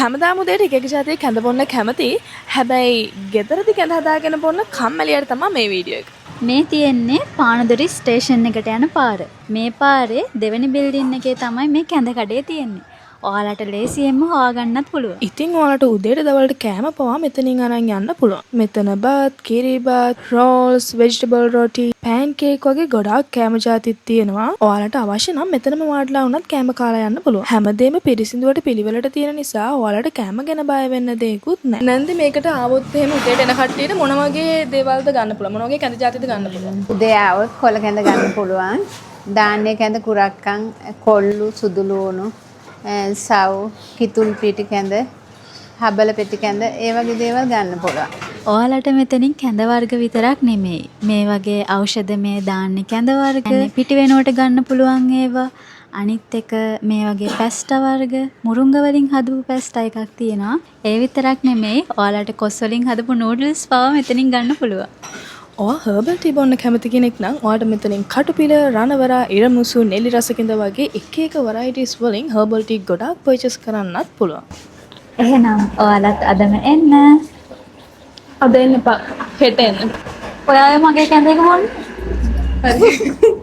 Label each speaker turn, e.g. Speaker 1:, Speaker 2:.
Speaker 1: හැමදාම උදේට එක එක જાතියේ කැඳ බොන්න කැමති. හැබැයි ගෙදරදී කැඳ හදාගෙන බොන්න කම්මැලියට තමයි මේ වීඩියෝ එක.
Speaker 2: මේ තියෙන්නේ පානදුරි ස්ටේෂන් එකට යන පාර. මේ පාරේ දෙවෙනි බිල්ඩින් එකේ තමයි මේ කැඳ කඩේ තියෙන්නේ. ඔයාලට ලේසියෙන්ම හොයාගන්නත් පුළුවන්.
Speaker 1: ඉතින් ඔයාලට උදේට දවල්ට කෑම පවා මෙතනින් අරන් යන්න පුළුවන්. මෙතන බත්, කිරිබත්, රෝල්ස්, වෙජිටබල් රොටි, පෑන් කේක් වගේ ගොඩාක් කෑම જાතිත් තියෙනවා. ඔයාලට අවශ්‍ය නම් මෙතනම වාඩිලා වුණත් කෑම කාලා යන්න පුළුවන්. හැමදේම පිරිසිදුවට පිළිවෙලට තියෙන නිසා ඔයාලට කෑම ගැන බය වෙන්න දෙයක්වත් නැහැ. නැන්දි මේකට ආවොත් එහෙම උදේට එන කට්ටියට මොන වගේ දේවල්ද ගන්න පුළුවන්? මොන වගේ කැඳ જાතිද ගන්න පුළුවන්?
Speaker 3: උදේ ආවොත් කොළ කැඳ ගන්න පුළුවන්. ධාන්‍ය කැඳ, කුරක්කන්, කොල්ලු, සුදුලුණු, සව්, කිතුල් පිටි කැඳ, හබල පෙටි කැඳ, ඒ වගේ දේවල් ගන්න පුළුවන්.
Speaker 2: ඔයාලට මෙතනින් කැඳ වර්ග විතරක් නෙමෙයි. මේ වගේ ඖෂධ මේ දාන්න කැඳ වර්ග පිටි වෙනුවට ගන්න පුළුවන් ඒවා. අනිත් එක මේ වගේ පැස්ටා වර්ග මුරුංග වලින් හදපු පැස්ටා එකක් තියෙනවා. ඒ විතරක් නෙමෙයි ඔයාලට කොස් වලින් හදපු නූඩල්ස් පවා මෙතනින් ගන්න පුළුවන්.
Speaker 1: ඔයා හර්බල් ටී බොන්න කැමති කෙනෙක් නම් ඔයාට මෙතනින් කටුපිල, රණවරා, ඉරමුසු, නෙලි රසකින්ද වගේ එක එක varieties වලින් හර්බල් ටී ගොඩාක් purchase කරන්නත් පුළුවන්.
Speaker 2: එහෙනම් ඔයාලත් අදම එන්න.
Speaker 1: අද එන්න එපා. හෙට එන්න.
Speaker 2: ඔයාලා මගේ කැඳ එක බොන්න.
Speaker 1: හරි.